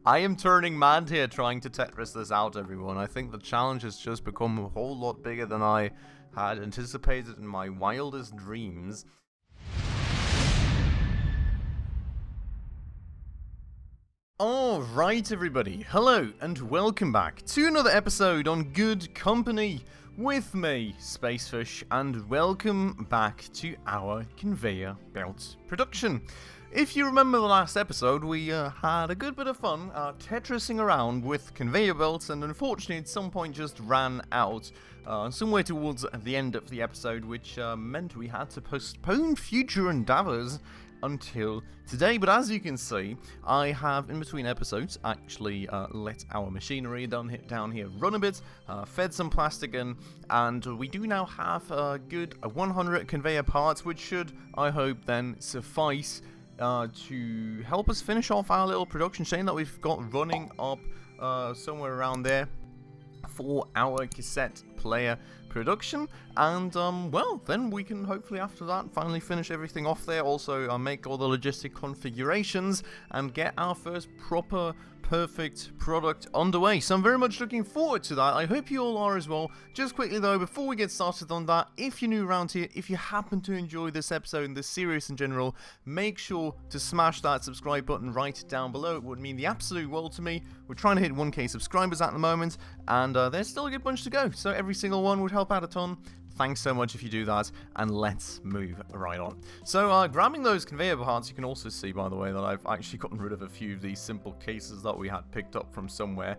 I am turning mad here trying to Tetris this out, everyone. I think the challenge has just become a whole lot bigger than I had anticipated in my wildest dreams. Alright everybody, hello and welcome back to another episode on Good Company with me, Spacefish, and welcome back to our conveyor belt production. If you remember the last episode, we had a good bit of fun Tetrising around with conveyor belts, and unfortunately at some point just ran out somewhere towards the end of the episode, which meant we had to postpone future endeavors until today. But as you can see, I have in between episodes actually let our machinery down here run a bit, fed some plastic in, and we do now have a good 100 conveyor parts, which should, I hope, then suffice to help us finish off our little production chain that we've got running up somewhere around there for our cassette player production. And well, then we can hopefully after that finally finish everything off there, also make all the logistic configurations and get our first proper perfect product underway. So I'm very much looking forward to that. I hope you all are as well. Just quickly though, before we get started on that, if you're new around here, if you happen to enjoy this episode and this series in general, make sure to smash that subscribe button right down below. It would mean the absolute world to me. We're trying to hit 1k subscribers at the moment, and there's still a good bunch to go, so every single one would help out a ton. Thanks so much if you do that, and let's move right on. So, grabbing those conveyor parts, you can also see, by the way, that I've actually gotten rid of a few of these simple cases that we had picked up from somewhere.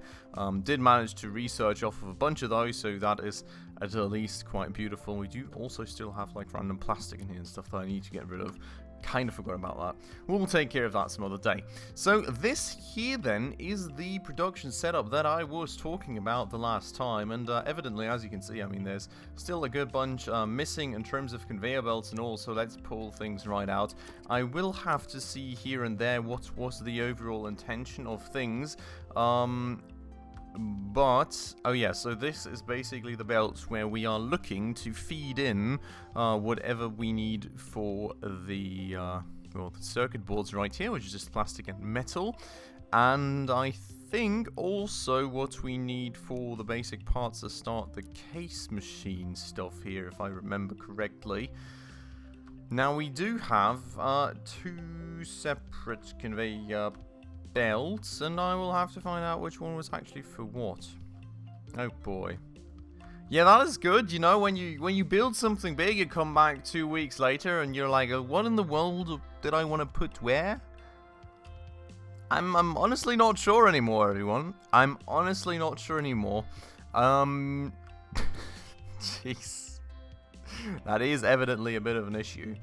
Did manage to research off of a bunch of those, so that is at least quite beautiful. We do also still have, like, random plastic in here and stuff that I need to get rid of. Kind of forgot about that. We'll take care of that some other day. So this here then is the production setup that I was talking about the last time, and evidently, as you can see, I mean, there's still a good bunch missing in terms of conveyor belts and all, so let's pull things right out. I will have to see here and there what was the overall intention of things. But, oh yeah, so this is basically the belt where we are looking to feed in whatever we need for the, well, the circuit boards right here, which is just plastic and metal. And I think also what we need for the basic parts to start the case machine stuff here, if I remember correctly. Now, we do have two separate conveyor belts, and I will have to find out which one was actually for what. Oh boy. Yeah, that is good. You know, when you build something big, you come back 2 weeks later and you're like, what in the world did I want to put where? I'm honestly not sure anymore, everyone. I'm honestly not sure anymore. Jeez. That is evidently a bit of an issue.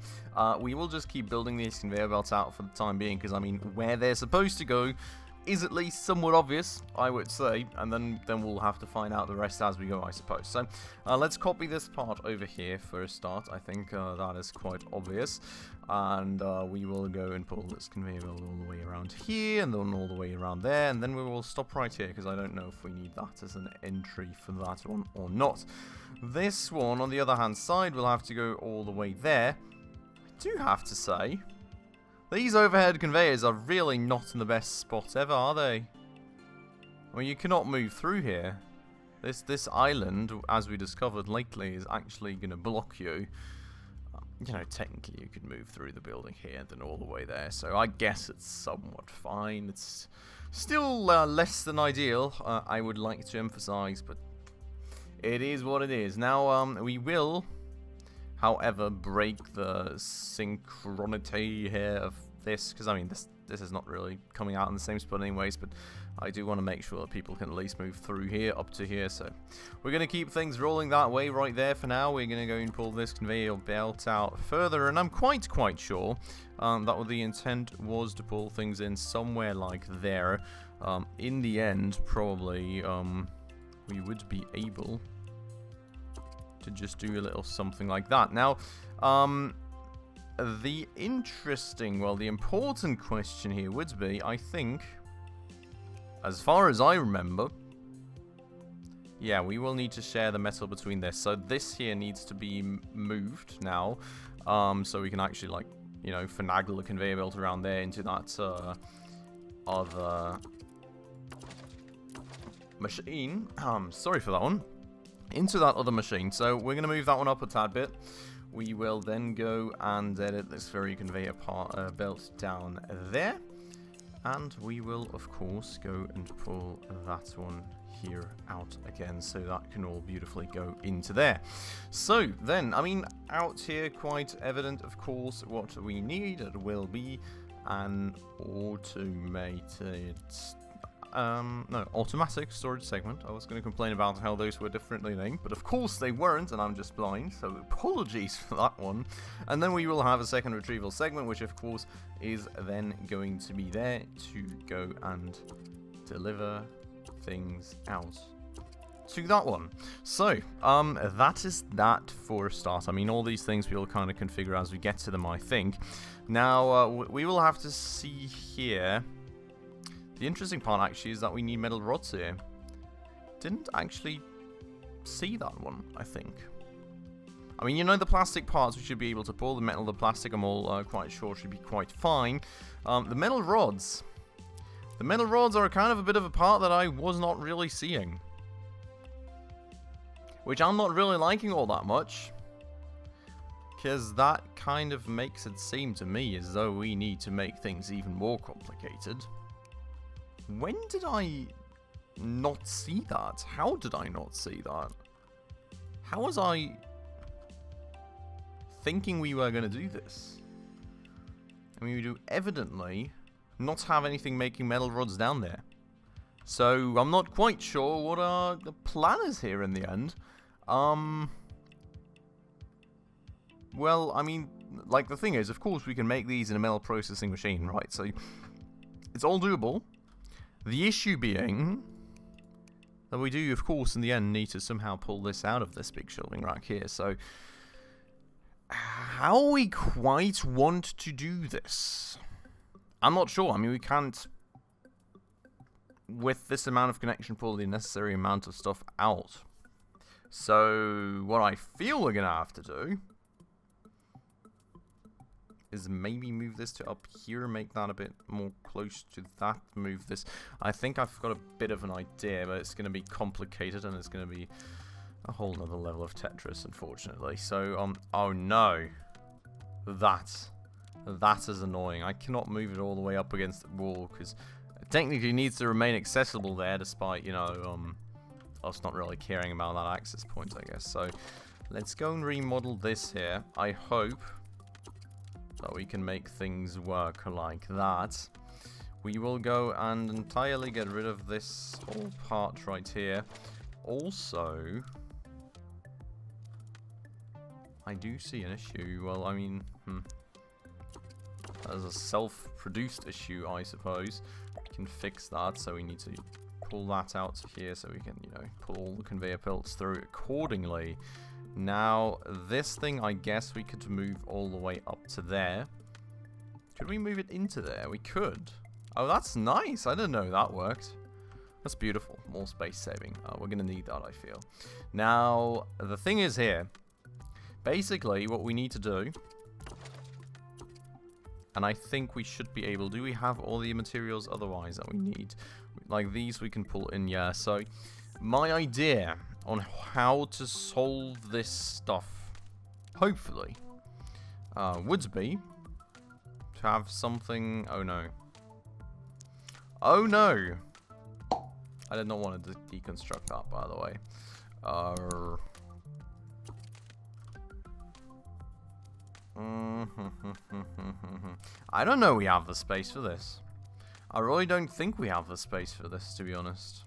We will just keep building these conveyor belts out for the time being, because, I mean, where they're supposed to go is at least somewhat obvious, I would say, and then we'll have to find out the rest as we go, I suppose. So, let's copy this part over here for a start. I think that is quite obvious. And we will go and pull this conveyor belt all the way around here, and then all the way around there, and then we will stop right here, because I don't know if we need that as an entry for that one or not. This one, on the other hand side, will have to go all the way there. I do have to say, these overhead conveyors are really not in the best spot ever, are they? Well, you cannot move through here. This island, as we discovered lately, is actually going to block you. You know, technically you could move through the building here and then all the way there, so I guess it's somewhat fine. It's still less than ideal, I would like to emphasize, but it is what it is. Now, we will, however, break the synchronity here of this, because, I mean, this is not really coming out in the same spot anyways, but I do want to make sure that people can at least move through here, up to here, so we're going to keep things rolling that way right there for now. We're going to go and pull this conveyor belt out further, and I'm quite sure that what the intent was to pull things in somewhere like there. In the end, probably, we would be able to just do a little something like that. Now, the important question here would be, I think, as far as I remember, yeah, we will need to share the metal between this. So this here needs to be moved now, so we can actually, like, you know, finagle the conveyor belt around there into that other machine, sorry for that one, into that other machine. So we're going to move that one up a tad bit. We will then go and edit this very conveyor belt down there. And we will, of course, go and pull that one here out again, so that can all beautifully go into there. So then, I mean, out here, quite evident, of course, what we need. It will be an automated... no, automatic storage segment. I was going to complain about how those were differently named, but of course they weren't, and I'm just blind, so apologies for that one. And then we will have a second retrieval segment, which of course is then going to be there to go and deliver things out to that one. So, that is that for a start. I mean, all these things we'll kind of configure as we get to them, I think. Now, we will have to see here. The interesting part, actually, is that we need metal rods here. Didn't actually see that one, I think. I mean, you know, the plastic parts we should be able to pull. The metal, the plastic, I'm all quite sure should be quite fine. The metal rods. The metal rods are kind of a bit of a part that I was not really seeing. Which I'm not really liking all that much. Because that kind of makes it seem to me as though we need to make things even more complicated. When did I not see that? How did I not see that? How was I thinking we were going to do this? I mean, we do evidently not have anything making metal rods down there. So, I'm not quite sure what the plan is here in the end. Well, I mean, like, the thing is, of course, we can make these in a metal processing machine, right? So, it's all doable. The issue being that we do, of course, in the end, need to somehow pull this out of this big shelving rack here. So, how we quite want to do this? I'm not sure. I mean, we can't, with this amount of connection, pull the necessary amount of stuff out. So, what I feel we're going to have to do is maybe move this to up here, make that a bit more close to that, move this. I think I've got a bit of an idea, but it's going to be complicated, and it's going to be a whole nother level of Tetris, unfortunately. So, oh no. That is annoying. I cannot move it all the way up against the wall, because it technically needs to remain accessible there, despite, you know, us not really caring about that access point, I guess. So, let's go and remodel this here. I hope that we can make things work like that. We will go and entirely get rid of this whole part right here. Also, I do see an issue. Well, I mean, that is a self-produced issue, I suppose. We can fix that, so we need to pull that out to here so we can, you know, pull all the conveyor belts through accordingly. Now, this thing, I guess we could move all the way up to there. Could we move it into there? We could. Oh, that's nice. I didn't know that worked. That's beautiful. More space saving. We're going to need that, I feel. Now, the thing is here. Basically, what we need to do, and I think we should be able, do we have all the materials otherwise that we need? Like these we can pull in, yeah. So, my idea on how to solve this stuff, hopefully, would be to have something... Oh no. Oh no! I did not want to deconstruct that, by the way. I don't know we have the space for this. I really don't think we have the space for this, to be honest.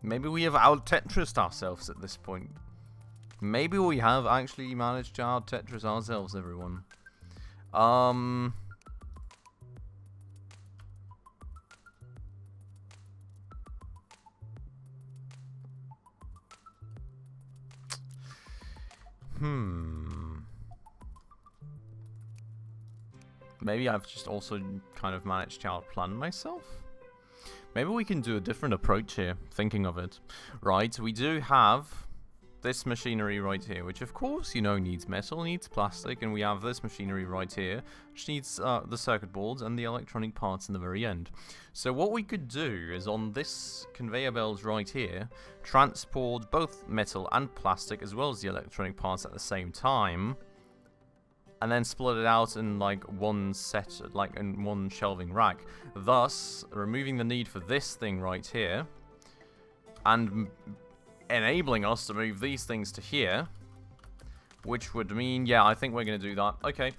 Maybe we have out-Tetrised ourselves at this point. Maybe we have actually managed to out-Tetris ourselves, everyone. Maybe I've just also kind of managed to outplan myself. Maybe we can do a different approach here, thinking of it. Right, we do have this machinery right here, which of course, you know, needs metal, needs plastic, and we have this machinery right here, which needs the circuit boards and the electronic parts in the very end. So what we could do is on this conveyor belt right here, transport both metal and plastic as well as the electronic parts at the same time, and then split it out in like one set, like in one shelving rack, thus removing the need for this thing right here, and enabling us to move these things to here, which would mean, yeah, I think we're going to do that. Okay,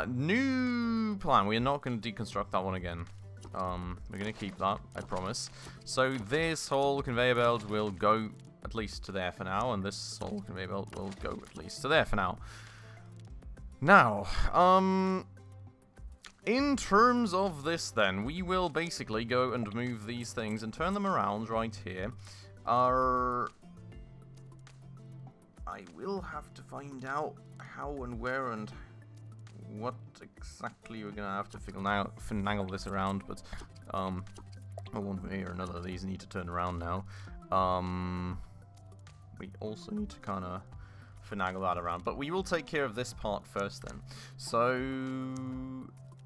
new plan. We're not going to deconstruct that one again. We're going to keep that, I promise. So this whole conveyor belt will go at least to there for now, and this whole conveyor belt will go at least to there for now. Now, in terms of this then, we will basically go and move these things and turn them around right here. I will have to find out how and where and what exactly we're gonna have to finagle this around, but one way or another, these need to turn around now. We also need to kind of finagle that around, but we will take care of this part first then. So,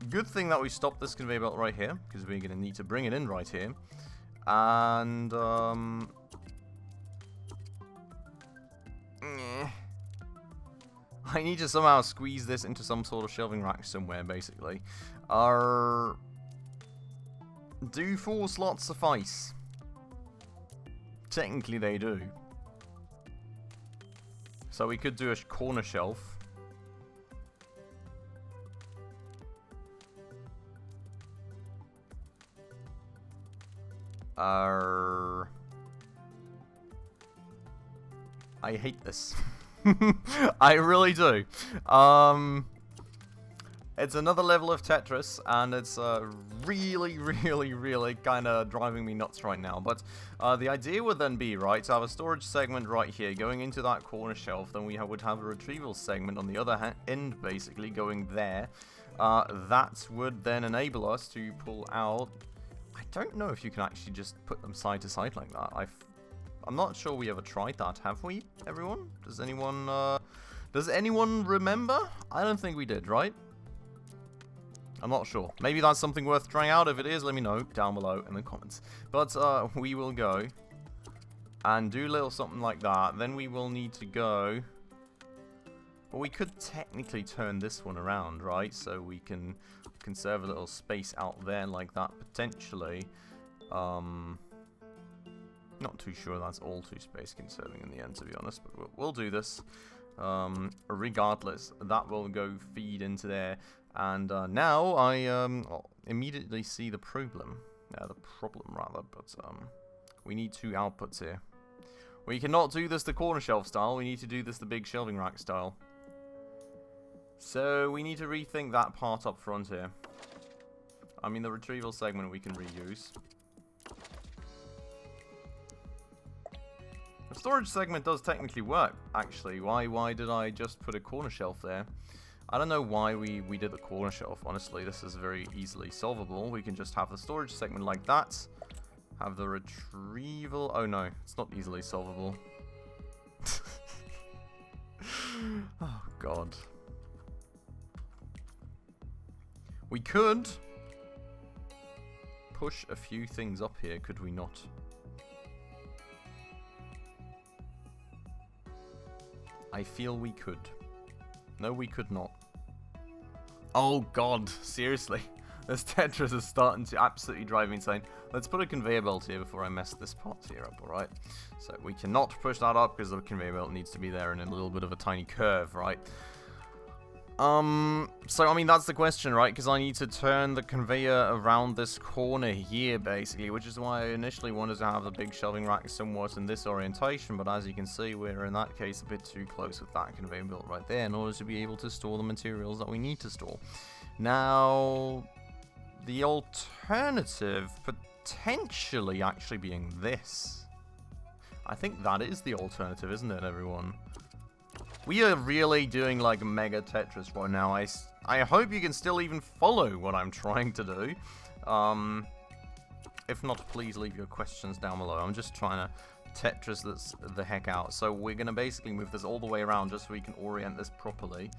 good thing that we stopped this conveyor belt right here, because we're gonna need to bring it in right here, and I need to somehow squeeze this into some sort of shelving rack somewhere, basically. Do 4 slots suffice? Technically they do. So we could do a corner shelf. I hate this. I really do. It's another level of Tetris, and it's really kind of driving me nuts right now. But the idea would then be, right, to have a storage segment right here going into that corner shelf. Then we would have a retrieval segment on the other end, basically going there. That would then enable us to pull out. I don't know if you can actually just put them side to side like that. I'm not sure we ever tried that, have we, everyone? Does anyone remember? I don't think we did, right? I'm not sure. Maybe that's something worth trying out. If it is, let me know down below in the comments. But we will go and do a little something like that. Then we will need to go. But we could technically turn this one around, right? So we can conserve a little space out there like that, potentially. Not too sure that's all too space conserving in the end, to be honest, but we'll do this. Regardless, that will go feed into there. And now I immediately see the problem. The problem, rather, but we need 2 outputs here. We cannot do this the corner shelf style, we need to do this the big shelving rack style. So we need to rethink that part up front here. I mean, the retrieval segment we can reuse. The storage segment does technically work, actually. Why did I just put a corner shelf there? I don't know why we did the corner shelf, honestly. This is very easily solvable. We can just have the storage segment like that. Have the retrieval... Oh no, it's not easily solvable. Oh god. We could push a few things up here, could we not? I feel we could. No, we could not. Oh god, seriously. This Tetris is starting to absolutely drive me insane. Let's put a conveyor belt here before I mess this part here up, alright? So we cannot push that up because the conveyor belt needs to be there in a little bit of a tiny curve, right? So I mean that's the question, right? Because I need to turn the conveyor around this corner here, basically, which is why I initially wanted to have the big shelving rack somewhat in this orientation, but as you can see, we're in that case a bit too close with that conveyor belt right there in order to be able to store the materials that we need to store. Now, the alternative potentially actually being this. I think that is the alternative, isn't it, everyone? We are really doing like mega Tetris right now. I hope you can still even follow what I'm trying to do. If not, please leave your questions down below. I'm just trying to Tetris that's the heck out. So we're going to basically move this all the way around just so we can orient this properly.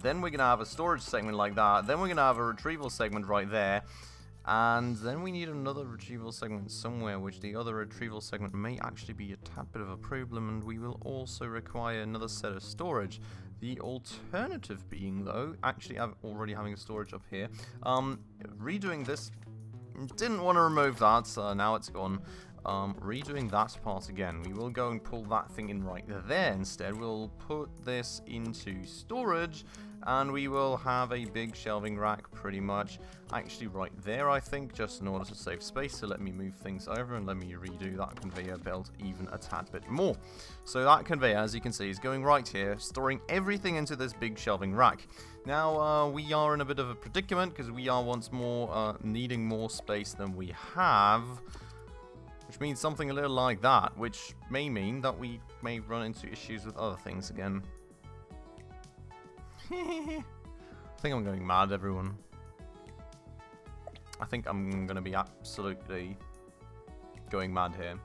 Then we're going to have a storage segment like that. Then we're going to have a retrieval segment right there. And then we need another retrieval segment somewhere, which the other retrieval segment may actually be a tad bit of a problem, and we will also require another set of storage. The alternative being, though, actually already having storage up here. Redoing this, didn't want to remove that, so now it's gone. Redoing that part again. We will go and pull that thing in right there instead. We'll put this into storage, and we will have a big shelving rack pretty much actually right there, I think, just in order to save space. So let me move things over and let me redo that conveyor belt even a tad bit more. So that conveyor, as you can see, is going right here, storing everything into this big shelving rack. Now, we are in a bit of a predicament because we are once more needing more space than we have. Which means something a little like that, which may mean that we may run into issues with other things again. I think I'm going mad, everyone. I think I'm going to be absolutely going mad here.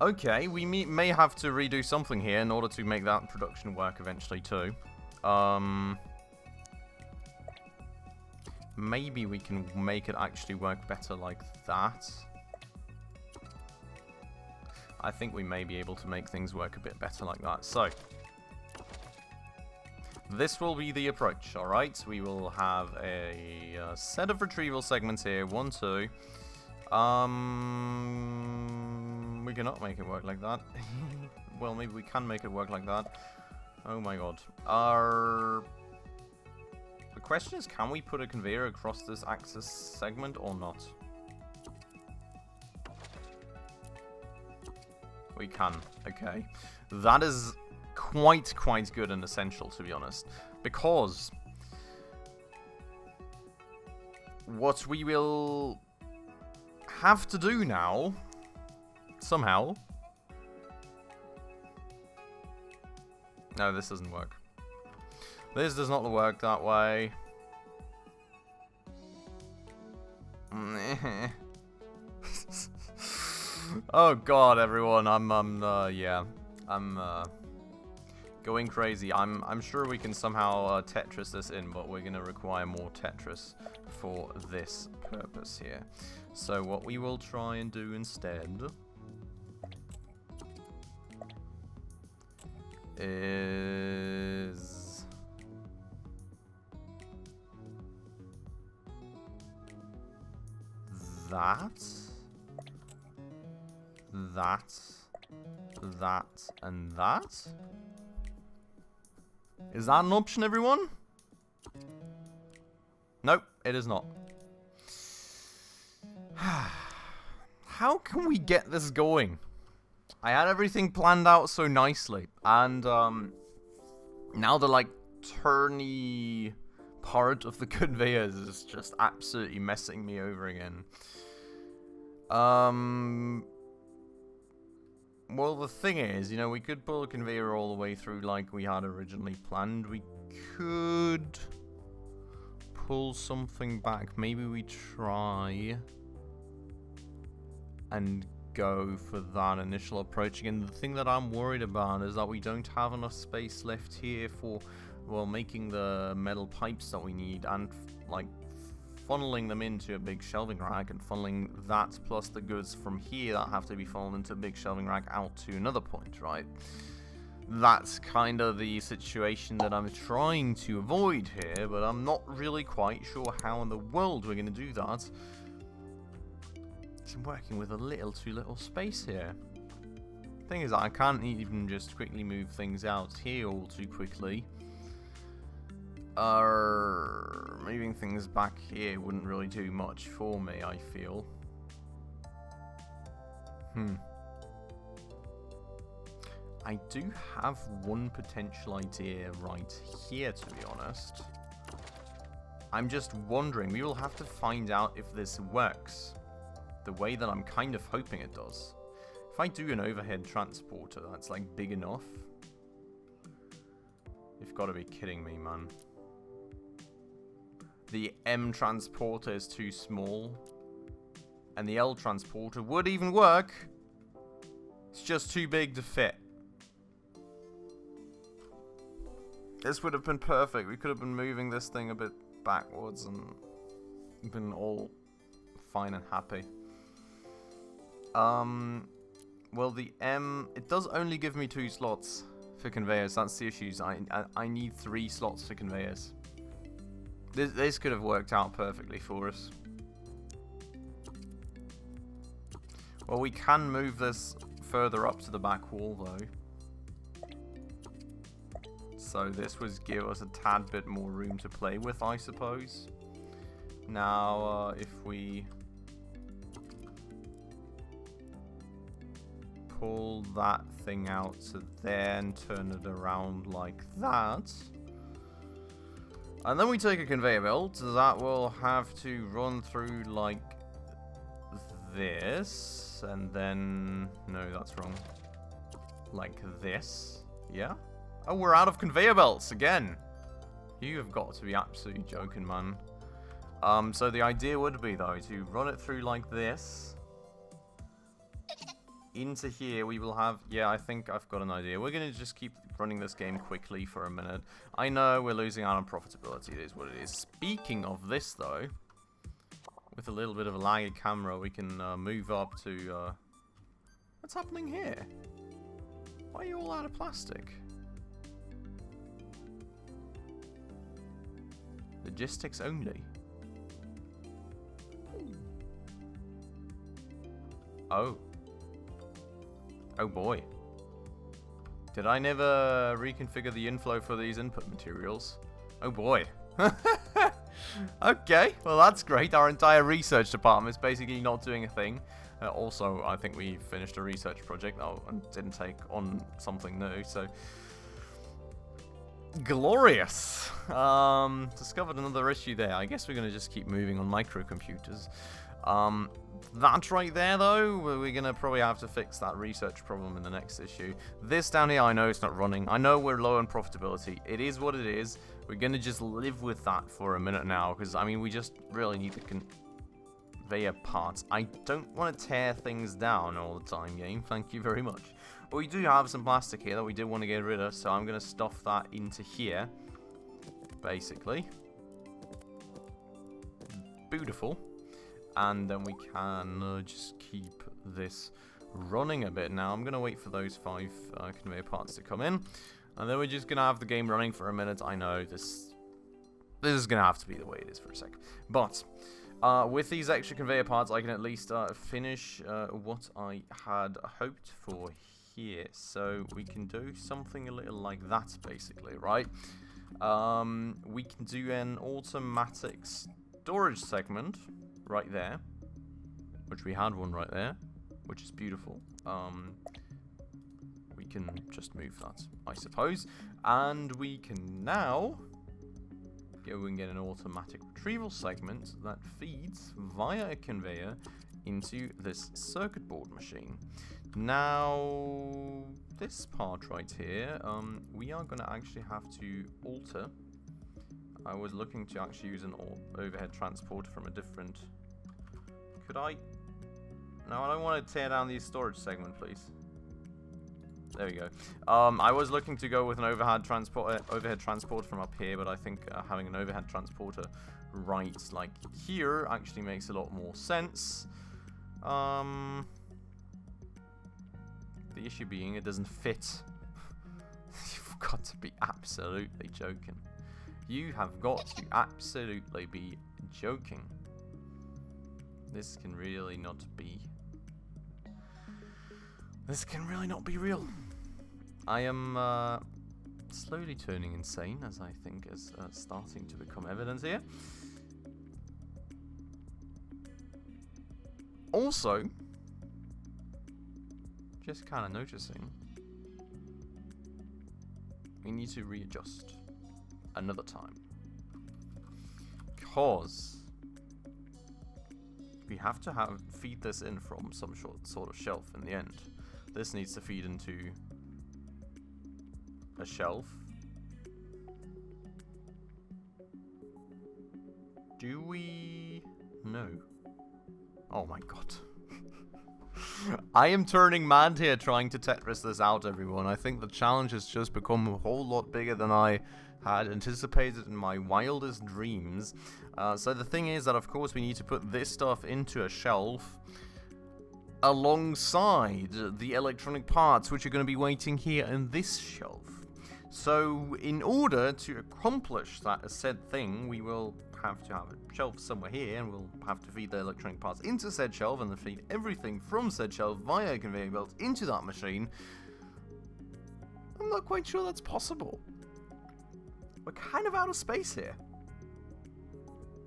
Okay, we may have to redo something here in order to make that production work eventually too. Maybe we can make it actually work better like that. I think we may be able to make things work a bit better like that. So, this will be the approach, alright? We will have a set of retrieval segments here. 1, 2. We cannot make it work like that. Well, maybe we can make it work like that. Oh my god. The question is, can we put a conveyor across this axis segment or not? We can. Okay. That is quite good and essential, to be honest. Because what we will have to do now, somehow... No, this doesn't work. This does not work that way. Oh god, everyone, I'm going crazy. I'm sure we can somehow Tetris this in, but we're gonna require more Tetris for this purpose here. So what we will try and do instead is that, and that. Is that an option, everyone? Nope, it is not. How can we get this going? I had everything planned out so nicely, and now the like turny part of the conveyors is just absolutely messing me over again. Well, the thing is, you know, we could pull a conveyor all the way through like we had originally planned. We could pull something back. Maybe we try and go for that initial approach again. The thing that I'm worried about is that we don't have enough space left here for, well, making the metal pipes that we need and like funneling them into a big shelving rack and funneling that plus the goods from here that have to be funneled into a big shelving rack out to another point, right? That's kind of the situation that I'm trying to avoid here, but I'm not really quite sure how in the world we're going to do that. I'm working with a little too little space here. Thing is, I can't even just quickly move things out here all too quickly. Moving things back here wouldn't really do much for me, I feel. I do have one potential idea right here, to be honest. I'm just wondering, we will have to find out if this works the way that I'm kind of hoping it does. If I do an overhead transporter that's like big enough, you've got to be kidding me, man. The M transporter is too small. And the L transporter would even work. It's just too big to fit. This would have been perfect. We could have been moving this thing a bit backwards and been all fine and happy. Well, the M, it does only give me 2 slots for conveyors. That's the issue. I need 3 slots for conveyors. This could have worked out perfectly for us. Well, we can move this further up to the back wall, though. So this would give us a tad bit more room to play with, I suppose. Now, if we pull that thing out to there and turn it around like that. And then we take a conveyor belt that will have to run through like this. And then... no, that's wrong. Like this. Yeah? Oh, we're out of conveyor belts again. You have got to be absolutely joking, man. So the idea would be, though, to run it through like this. Into here, we will have... yeah, I think I've got an idea. We're going to just keep running this game quickly for a minute. I know we're losing out on profitability. It is what it is. Speaking of this, though, with a little bit of a laggy camera, we can move up to... what's happening here? Why are you all out of plastic? Logistics only. Oh. Oh boy. Did I never reconfigure the inflow for these input materials? Oh boy. Okay, well that's great. Our entire research department is basically not doing a thing. Also, I think we finished a research project and didn't take on something new, so... glorious! Discovered another issue there. I guess we're going to just keep moving on microcomputers. That right there, though, we're going to probably have to fix that research problem in the next issue. This down here, I know it's not running. I know we're low on profitability. It is what it is. We're going to just live with that for a minute now, because, I mean, we just really need the conveyor parts. I don't want to tear things down all the time, game. Thank you very much. But we do have some plastic here that we do want to get rid of, so I'm going to stuff that into here, basically. Beautiful. And then we can just keep this running a bit. Now, I'm going to wait for those 5 conveyor parts to come in. And then we're just going to have the game running for a minute. I know this is going to have to be the way it is for a sec. But with these extra conveyor parts, I can at least finish what I had hoped for here. So we can do something a little like that, basically, right? We can do an automatic storage segment right there, which we had one right there, which is beautiful. We can just move that, I suppose, and we can now go and get an automatic retrieval segment that feeds via a conveyor into this circuit board machine. Now, this part right here, we are going to actually have to alter. I was looking to actually use an overhead transporter from a different... could I? No, I don't want to tear down the storage segment, please. There we go. I was looking to go with an overhead transport from up here, but I think having an overhead transporter right like here actually makes a lot more sense. The issue being it doesn't fit. You've got to be absolutely joking. You have got to absolutely be joking. This can really not be... this can really not be real. I am slowly turning insane, as I think is starting to become evident here. Also, just kind of noticing, we need to readjust another time, because we have to feed this in from some sort of shelf in the end. This needs to feed into a shelf. Do we? No. Oh my god. I am turning mad here trying to Tetris this out, everyone. I think the challenge has just become a whole lot bigger than I had anticipated in my wildest dreams. So the thing is that, of course, we need to put this stuff into a shelf alongside the electronic parts, which are going to be waiting here in this shelf. So in order to accomplish that said thing, we will have to have a shelf somewhere here, and we'll have to feed the electronic parts into said shelf, and then feed everything from said shelf via a conveyor belt into that machine. I'm not quite sure that's possible. We're kind of out of space here.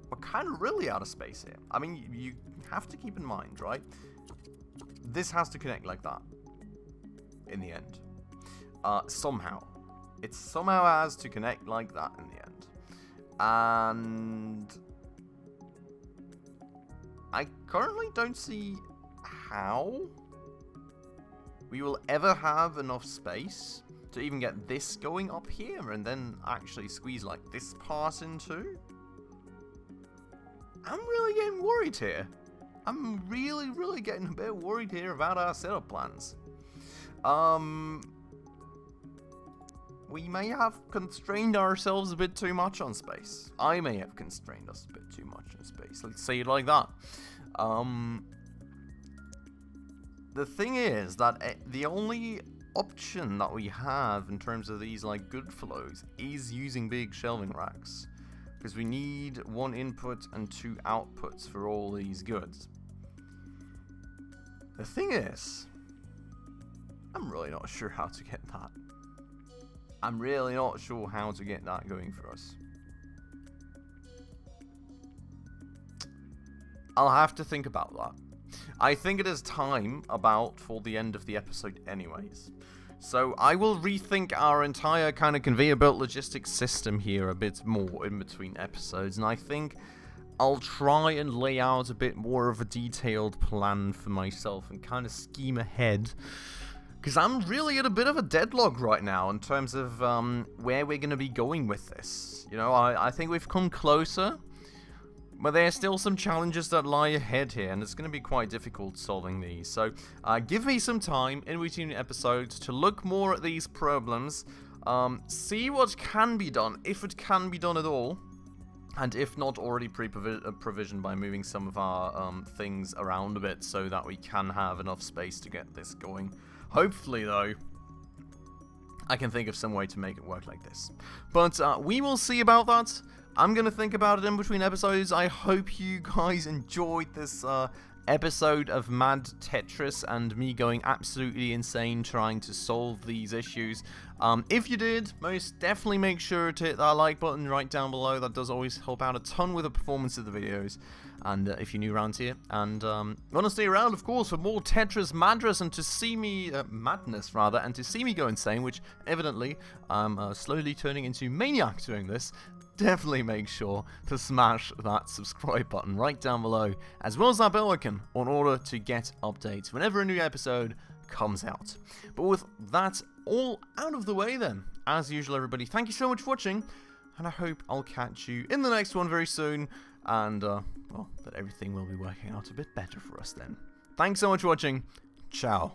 We're kind of really out of space here. I mean, you have to keep in mind, right? This has to connect like that in the end. Somehow. It somehow has to connect like that in the end. And I currently don't see how we will ever have enough space to even get this going up here and then actually squeeze like this part in too. I'm really getting worried here. I'm really getting a bit worried here about our setup plans. We may have constrained ourselves a bit too much on space. I may have constrained us a bit too much on space. Let's say it like that. The thing is that the only option that we have in terms of these like good flows is using big shelving racks, because we need 1 input and 2 outputs for all these goods. The thing is, I'm really not sure how to get that. I'm really not sure how to get that going for us. I'll have to think about that. I think it is time about for the end of the episode anyways. So I will rethink our entire kind of conveyor belt logistics system here a bit more in between episodes, and I think I'll try and lay out a bit more of a detailed plan for myself and kind of scheme ahead. Because I'm really at a bit of a deadlock right now in terms of where we're going to be going with this. You know, I think we've come closer, but there are still some challenges that lie ahead here, and it's going to be quite difficult solving these. So give me some time in between episodes to look more at these problems, see what can be done, if it can be done at all, and if not already pre-provisioned by moving some of our things around a bit so that we can have enough space to get this going. Hopefully, though, I can think of some way to make it work like this. But we will see about that. I'm going to think about it in between episodes. I hope you guys enjoyed this episode of Mad Tetris and me going absolutely insane trying to solve these issues. If you did, most definitely make sure to hit that like button right down below. That does always help out a ton with the performance of the videos. And if you're new around here and want to stay around, of course, for more Tetris madness and to see me and to see me go insane, which evidently I'm slowly turning into maniac doing this, definitely make sure to smash that subscribe button right down below, as well as that bell icon, in order to get updates whenever a new episode comes out. But with that all out of the way then, as usual, everybody, thank you so much for watching, and I hope I'll catch you in the next one very soon, and well, that everything will be working out a bit better for us then. Thanks so much for watching. Ciao.